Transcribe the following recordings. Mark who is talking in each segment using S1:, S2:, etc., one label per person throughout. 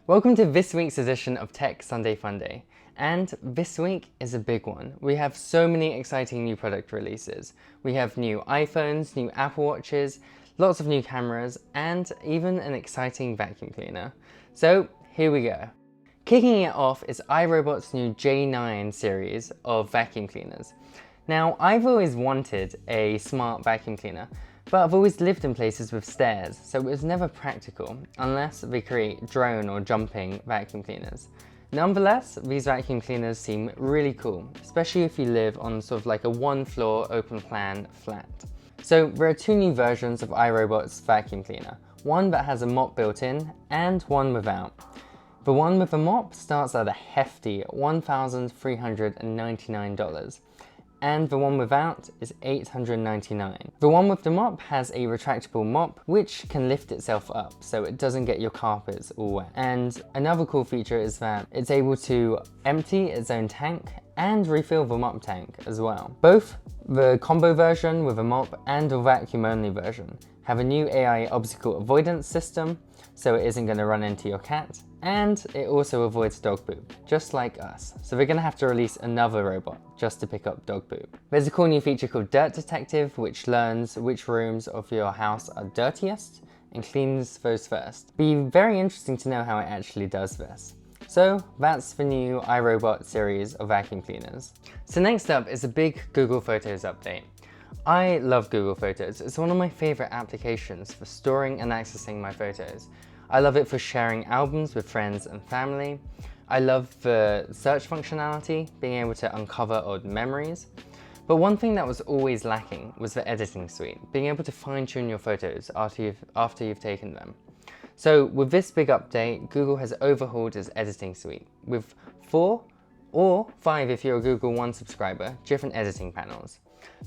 S1: Welcome to this week's edition of Tech Sunday Funday. And this week is a big one. We have so many exciting new product releases. We have new iPhones, new Apple Watches, lots of new cameras, and even an exciting vacuum cleaner. So here we go. Kicking it off is iRobot's new G9 series of vacuum cleaners. Now, I've always wanted a smart vacuum cleaner, but I've always lived in places with stairs, so it was never practical unless they create drone or jumping vacuum cleaners. Nonetheless, these vacuum cleaners seem really cool, especially if you live on sort of like a one-floor open plan flat. So there are two new versions of iRobot's vacuum cleaner, one that has a mop built in and one without. The one with the mop starts at a hefty $1,399. And the one without is $899. The one with the mop has a retractable mop which can lift itself up so it doesn't get your carpets all wet. And another cool feature is that it's able to empty its own tank and refill the mop tank as well. Both the combo version with a mop and the vacuum only version have a new AI obstacle avoidance system, so it isn't going to run into your cat, and it also avoids dog poop, just like us. So we're going to have to release another robot just to pick up dog poop. There's a cool new feature called Dirt Detective, which learns which rooms of your house are dirtiest and cleans those first. Be very interesting to know how it actually does this. So that's the new iRobot series of vacuum cleaners. So next up is a big Google Photos update. I love Google Photos. It's one of my favorite applications for storing and accessing my photos. I love it for sharing albums with friends and family. I love the search functionality, being able to uncover old memories. But one thing that was always lacking was the editing suite, being able to fine-tune your photos after you've taken them. So with this big update, Google has overhauled its editing suite with 4 or 5 if you're a Google One subscriber, different editing panels.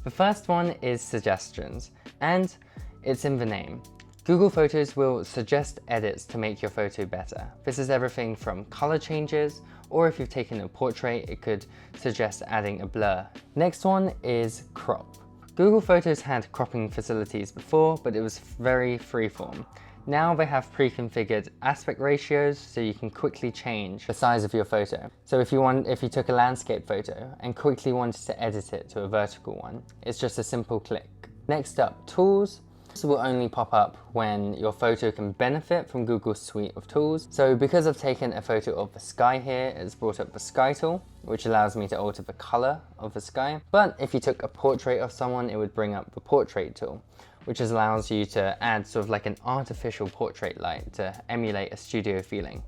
S1: The first one is Suggestions, and it's in the name. Google Photos will suggest edits to make your photo better. This is everything from color changes, or if you've taken a portrait, it could suggest adding a blur. Next one is Crop. Google Photos had cropping facilities before, but it was very freeform. Now they have pre-configured aspect ratios so you can quickly change the size of your photo. So if you took a landscape photo and quickly wanted to edit it to a vertical one, it's just a simple click. Next up, Tools. This will only pop up when your photo can benefit from Google's suite of tools. So because I've taken a photo of the sky here, it's brought up the Sky tool, which allows me to alter the color of the sky. But if you took a portrait of someone, it would bring up the Portrait tool, which allows you to add sort of like an artificial portrait light to emulate a studio feeling.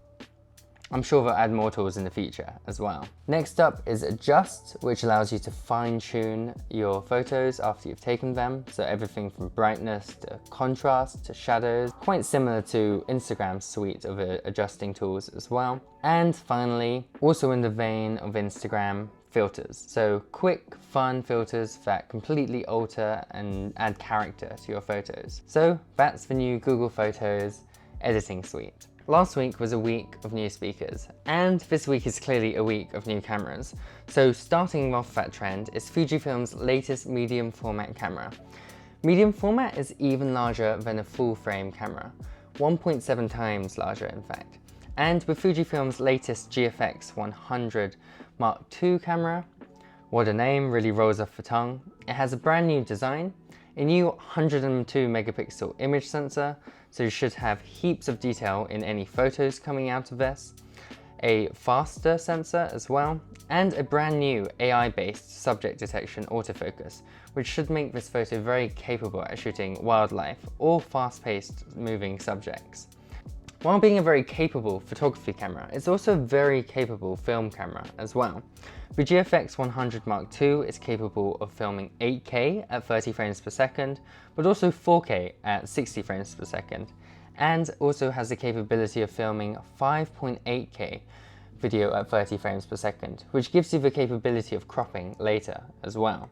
S1: I'm sure they'll add more tools in the future as well. Next up is Adjust, which allows you to fine-tune your photos after you've taken them. So everything from brightness to contrast to shadows, quite similar to Instagram's suite of adjusting tools as well. And finally, also in the vein of Instagram, filters. So quick, fun filters that completely alter and add character to your photos. So that's the new Google Photos editing suite. Last week was a week of new speakers, and this week is clearly a week of new cameras. So starting off that trend is Fujifilm's latest medium format camera. Medium format is even larger than a full frame camera, 1.7 times larger in fact. And with Fujifilm's latest GFX100 II camera, what a name, really rolls off the tongue. It has a brand new design, a new 102 megapixel image sensor, so you should have heaps of detail in any photos coming out of this, a faster sensor as well, and a brand new AI-based subject detection autofocus, which should make this photo very capable at shooting wildlife or fast-paced moving subjects. While being a very capable photography camera, it's also a very capable film camera as well. The GFX100 II is capable of filming 8K at 30 frames per second, but also 4K at 60 frames per second, and also has the capability of filming 5.8K video at 30 frames per second, which gives you the capability of cropping later as well.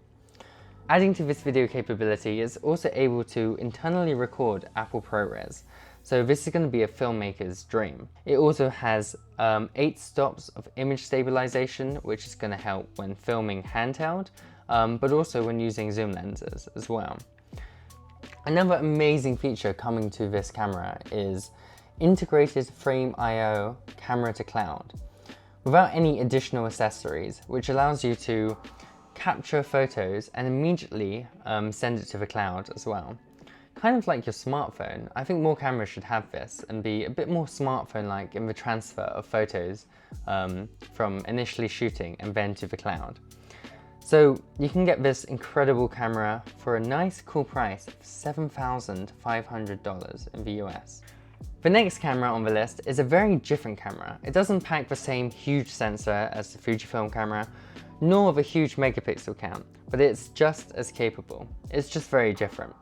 S1: Adding to this video capability is also able to internally record Apple ProRes. So this is going to be a filmmaker's dream. It also has 8 stops of image stabilization, which is going to help when filming handheld, but also when using zoom lenses as well. Another amazing feature coming to this camera is integrated frame I/O camera to cloud without any additional accessories, which allows you to capture photos and immediately send it to the cloud as well. Kind of like your smartphone. I think more cameras should have this and be a bit more smartphone-like in the transfer of photos from initially shooting and then to the cloud. So you can get this incredible camera for a nice cool price of $7,500 in the US. The next camera on the list is a very different camera. It doesn't pack the same huge sensor as the Fujifilm camera, nor the huge megapixel count, but it's just as capable. It's just very different.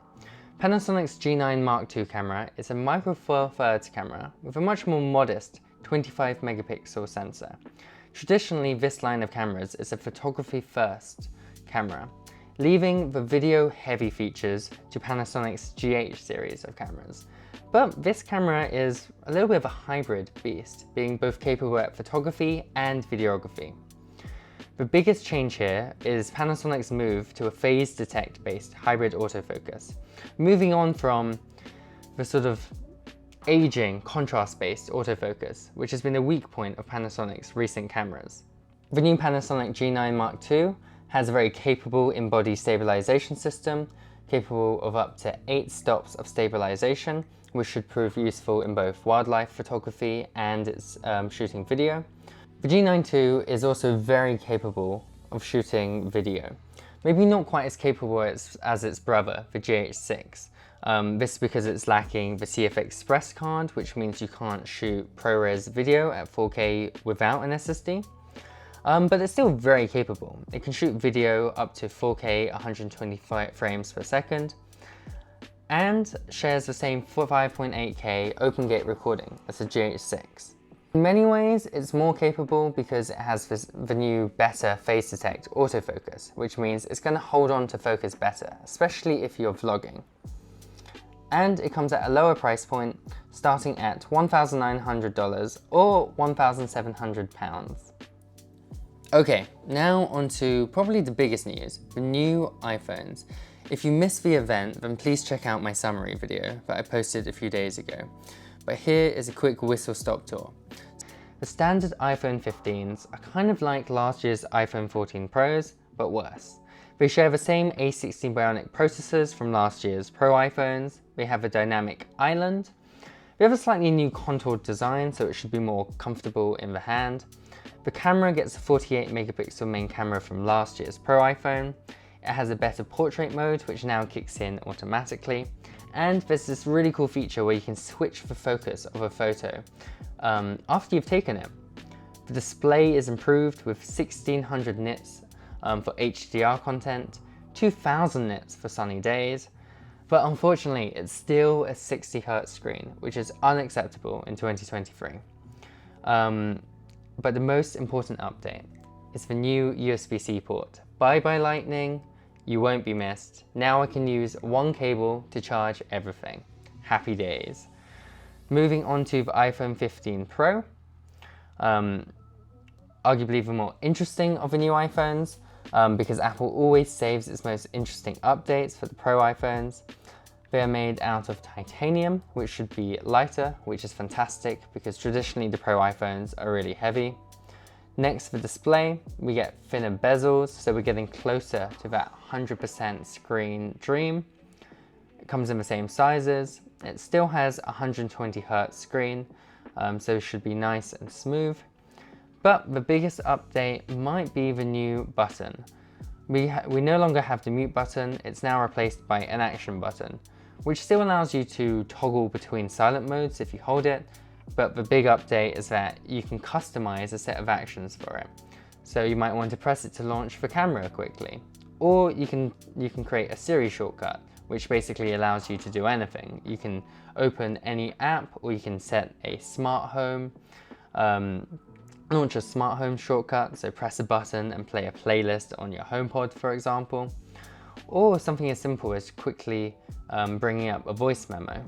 S1: Panasonic's G9 II camera is a micro four thirds camera with a much more modest 25 megapixel sensor. Traditionally, this line of cameras is a photography first camera, leaving the video heavy features to Panasonic's GH series of cameras. But this camera is a little bit of a hybrid beast, being both capable at photography and videography. The biggest change here is Panasonic's move to a phase detect based hybrid autofocus, moving on from the sort of aging contrast-based autofocus, which has been a weak point of Panasonic's recent cameras. The new Panasonic G9 II has a very capable in-body stabilization system, capable of up to 8 stops of stabilization, which should prove useful in both wildlife photography and its shooting video. The G9 II is also very capable of shooting video. Maybe not quite as capable as its brother, the GH6. This is because it's lacking the CF Express card, which means you can't shoot ProRes video at 4K without an SSD. But it's still very capable. It can shoot video up to 4K 120 frames per second and shares the same 5.8K open gate recording as the GH6. In many ways, it's more capable because it has the new better phase detect autofocus, which means it's going to hold on to focus better, especially if you're vlogging. And it comes at a lower price point, starting at $1,900 or £1,700. Okay, now onto probably the biggest news, the new iPhones. If you missed the event, then please check out my summary video that I posted a few days ago. But here is a quick whistle-stop tour. The standard iPhone 15s are kind of like last year's iPhone 14 Pros, but worse. They share the same A16 Bionic processors from last year's Pro iPhones. They have a dynamic island. They have a slightly new contoured design, so it should be more comfortable in the hand. The camera gets a 48 megapixel main camera from last year's Pro iPhone. It has a better portrait mode, which now kicks in automatically. And there's this really cool feature where you can switch the focus of a photo after you've taken it. The display is improved with 1600 nits for HDR content, 2000 nits for sunny days, but unfortunately it's still a 60Hz screen, which is unacceptable in 2023. But the most important update is the new USB-C port. Bye bye Lightning, you won't be missed. Now I can use one cable to charge everything. Happy days. Moving on to the iPhone 15 Pro, arguably the more interesting of the new iPhones, because Apple always saves its most interesting updates for the Pro iPhones. They are made out of titanium, which should be lighter, which is fantastic because traditionally the Pro iPhones are really heavy. Next, the display, we get thinner bezels, so we're getting closer to that 100% screen dream. It comes in the same sizes. It still has a 120Hz screen, so it should be nice and smooth. But the biggest update might be the new button. We no longer have the mute button, it's now replaced by an action button, which still allows you to toggle between silent modes if you hold it, but the big update is that you can customize a set of actions for it. So you might want to press it to launch the camera quickly, or you can create a Siri shortcut, which basically allows you to do anything. You can open any app, or you can set a smart home, launch a smart home shortcut, so press a button and play a playlist on your HomePod, for example, or something as simple as quickly bringing up a voice memo.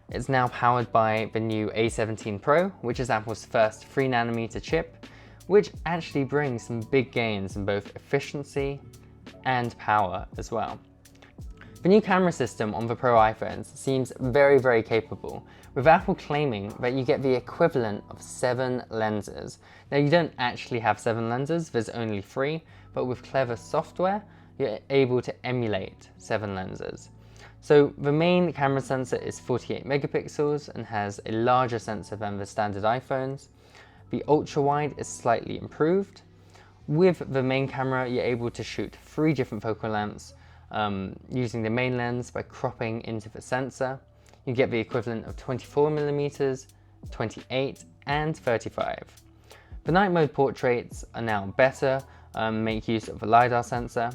S1: It's now powered by the new A17 Pro, which is Apple's first 3nm chip, which actually brings some big gains in both efficiency and power as well. The new camera system on the Pro iPhones seems very capable, with Apple claiming that you get the equivalent of 7 lenses. Now you don't actually have 7 lenses, there's only 3, but with clever software, you're able to emulate 7 lenses. So the main camera sensor is 48 megapixels and has a larger sensor than the standard iPhones. The ultra wide is slightly improved. With the main camera, you're able to shoot 3 different focal lengths using the main lens by cropping into the sensor. You get the equivalent of 24mm, 28 and 35. The night mode portraits are now better, make use of a LiDAR sensor.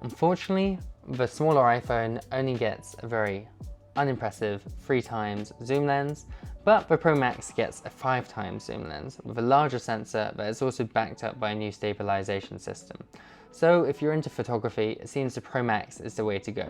S1: Unfortunately, the smaller iPhone only gets a very unimpressive 3x zoom lens, but the Pro Max gets a 5x zoom lens with a larger sensor that is also backed up by a new stabilization system. So if you're into photography, it seems the Pro Max is the way to go.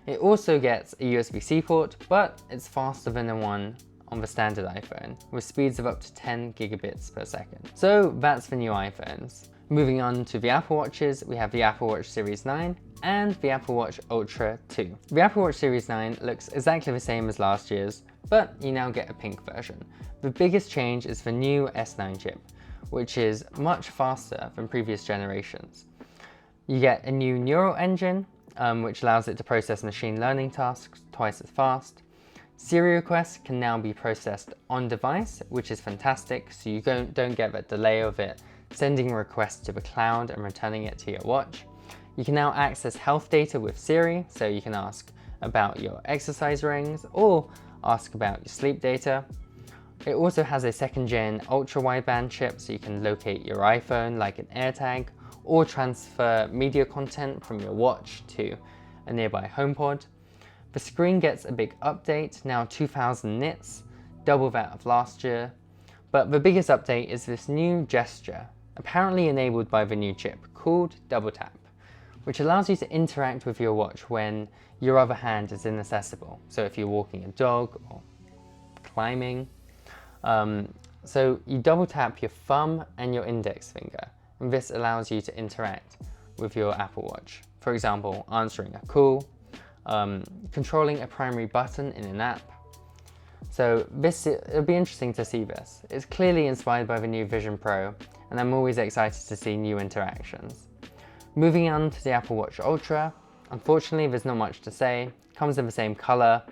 S1: It also gets a USB-C port, but it's faster than the one on the standard iPhone, with speeds of up to 10 gigabits per second. So that's the new iPhones. Moving on to the Apple Watches, we have the Apple Watch Series 9 and the Apple Watch Ultra 2. The Apple Watch Series 9 looks exactly the same as last year's, but you now get a pink version. The biggest change is the new S9 chip, which is much faster than previous generations. You get a new neural engine, which allows it to process machine learning tasks twice as fast. Siri requests can now be processed on device, which is fantastic, so you don't get that delay of it sending a request to the cloud and returning it to your watch. You can now access health data with Siri, so you can ask about your exercise rings or ask about your sleep data. It also has a 2nd gen ultra wideband chip, so you can locate your iPhone like an AirTag or transfer media content from your watch to a nearby HomePod. The screen gets a big update, now 2000 nits, double that of last year. But the biggest update is this new gesture, apparently enabled by the new chip, called Double Tap, which allows you to interact with your watch when your other hand is inaccessible. So if you're walking a dog or climbing. So you double tap your thumb and your index finger, and this allows you to interact with your Apple Watch. For example, answering a call, controlling a primary button in an app. So it'll be interesting to see this. It's clearly inspired by the new Vision Pro, and I'm always excited to see new interactions. Moving on to the Apple Watch Ultra, unfortunately there's not much to say. It comes in the same color.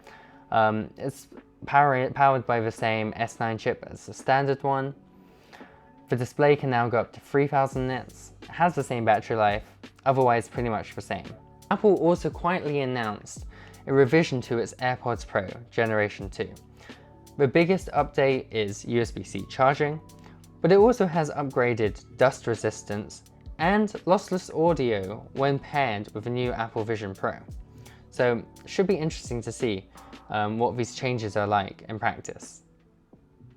S1: It's powered by the same S9 chip as the standard one. The display can now go up to 3000 nits. It has the same battery life, otherwise pretty much the same. Apple also quietly announced a revision to its Airpods Pro Generation 2. The biggest update is USB-C charging, but it also has upgraded dust resistance and lossless audio when paired with a new Apple Vision Pro. So it should be interesting to see what these changes are like in practice.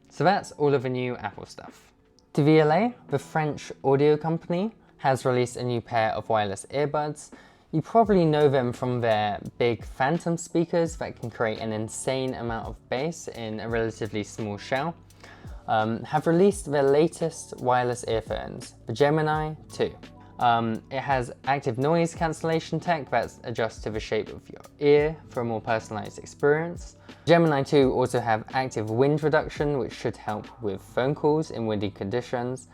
S1: So that's all of the new Apple stuff. Devialet, the French audio company, has released a new pair of wireless earbuds. You probably know them from their big phantom speakers that can create an insane amount of bass in a relatively small shell. Have released their latest wireless earphones, the Gemini II. It has active noise cancellation tech that adjusts to the shape of your ear for a more personalized experience. Gemini 2 also have active wind reduction, which should help with phone calls in windy conditions.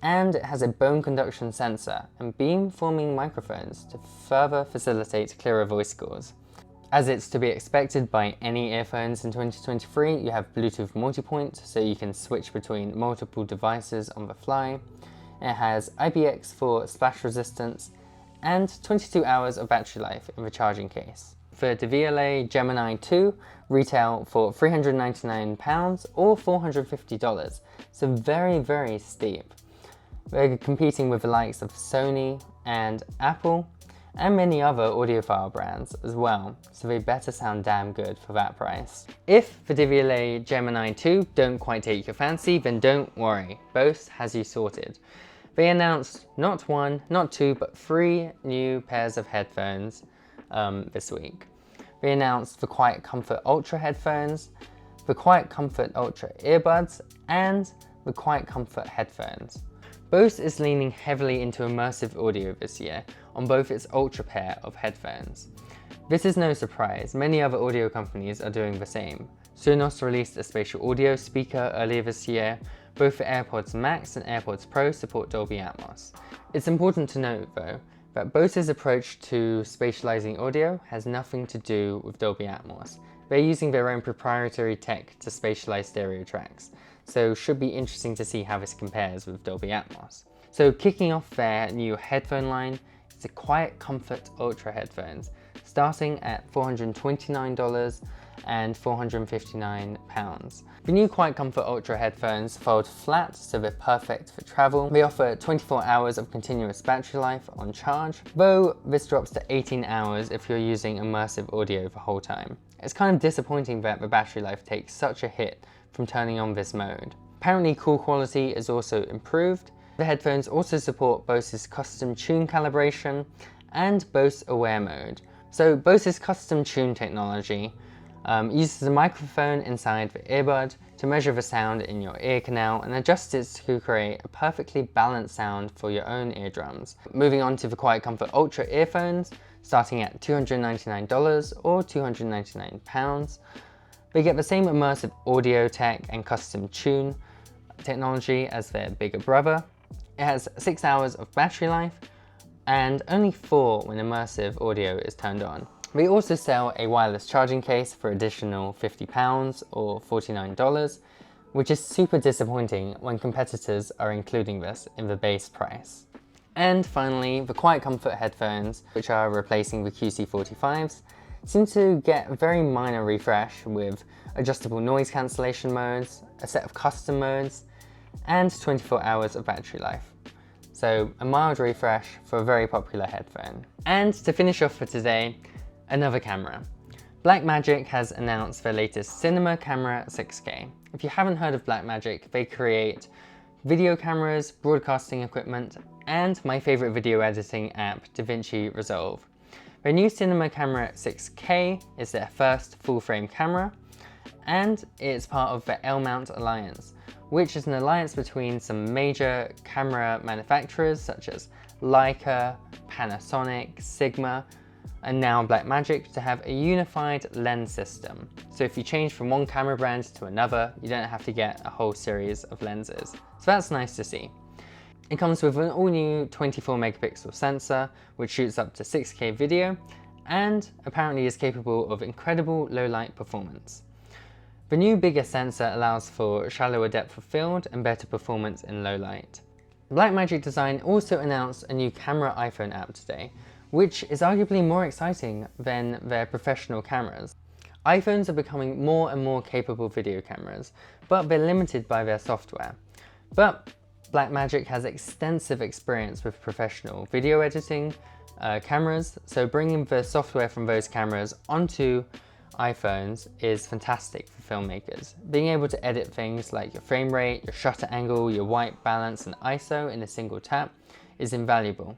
S1: And it has a bone conduction sensor and beam-forming microphones to further facilitate clearer voice calls. As it's to be expected by any earphones in 2023, you have Bluetooth multipoint, so you can switch between multiple devices on the fly. It has IPX4 splash resistance and 22 hours of battery life in the charging case. The Devialet Gemeni II retail for £399 or $450, so very steep. They're competing with the likes of Sony and Apple and many other audiophile brands as well, so they better sound damn good for that price. If the Devialet Gemini 2 don't quite take your fancy, then don't worry, Bose has you sorted. They announced not 1, not 2, but 3 new pairs of headphones this week. They announced the QuietComfort Ultra headphones, the QuietComfort Ultra earbuds, and the QuietComfort headphones. Bose is leaning heavily into immersive audio this year on both its Ultra pair of headphones. This is no surprise, many other audio companies are doing the same. Sonos released a spatial audio speaker earlier this year. Both the AirPods Max and AirPods Pro support Dolby Atmos. It's important to note though, that Bose's approach to spatializing audio has nothing to do with Dolby Atmos. They're using their own proprietary tech to spatialize stereo tracks, so should be interesting to see how this compares with Dolby Atmos. So kicking off their new headphone line is the QuietComfort Ultra headphones, starting at $429 and £459. The new QuietComfort Ultra headphones fold flat, so they're perfect for travel. They offer 24 hours of continuous battery life on charge, though this drops to 18 hours if you're using immersive audio the whole time. It's kind of disappointing that the battery life takes such a hit from turning on this mode. Apparently call quality is also improved. The headphones also support Bose's custom tune calibration and Bose Aware mode. So Bose's custom tune technology uses a microphone inside the earbud to measure the sound in your ear canal and adjust it to create a perfectly balanced sound for your own eardrums. Moving on to the QuietComfort Ultra earphones, starting at $299 or £299. They get the same immersive audio tech and custom tune technology as their bigger brother. It has 6 hours of battery life and only 4 when immersive audio is turned on. We also sell a wireless charging case for additional £50 or $49, which is super disappointing when competitors are including this in the base price. And finally, the QuietComfort headphones, which are replacing the QC45s, seem to get a very minor refresh with adjustable noise cancellation modes, a set of custom modes, and 24 hours of battery life. So a mild refresh for a very popular headphone. And to finish off for today, another camera. Blackmagic has announced their latest cinema camera 6K. If you haven't heard of Blackmagic, they create video cameras, broadcasting equipment, and my favorite video editing app, DaVinci Resolve. Their new cinema camera 6K is their first full-frame camera, and it's part of the L-Mount Alliance, which is an alliance between some major camera manufacturers such as Leica, Panasonic, Sigma, and now Blackmagic to have a unified lens system. So if you change from one camera brand to another, you don't have to get a whole series of lenses. So that's nice to see. It comes with an all-new 24 megapixel sensor, which shoots up to 6K video, and apparently is capable of incredible low light performance. The new bigger sensor allows for shallower depth of field and better performance in low light. Blackmagic Design also announced a new camera iPhone app today, which is arguably more exciting than their professional cameras. iPhones are becoming more and more capable video cameras, but they're limited by their software. But Blackmagic has extensive experience with professional video editing cameras, so bringing the software from those cameras onto iPhones is fantastic for filmmakers. Being able to edit things like your frame rate, your shutter angle, your white balance and ISO in a single tap is invaluable.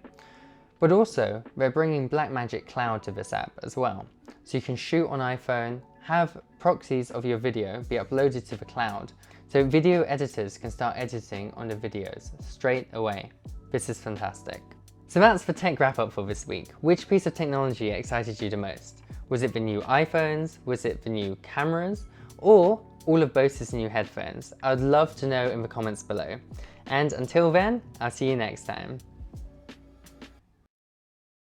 S1: But also, they're bringing Blackmagic Cloud to this app as well. So you can shoot on iPhone, have proxies of your video be uploaded to the cloud, so video editors can start editing on the videos straight away. This is fantastic. So that's the tech wrap up for this week. Which piece of technology excited you the most? Was it the new iPhones? Was it the new cameras? Or all of Bose's new headphones? I'd love to know in the comments below. And until then, I'll see you next time.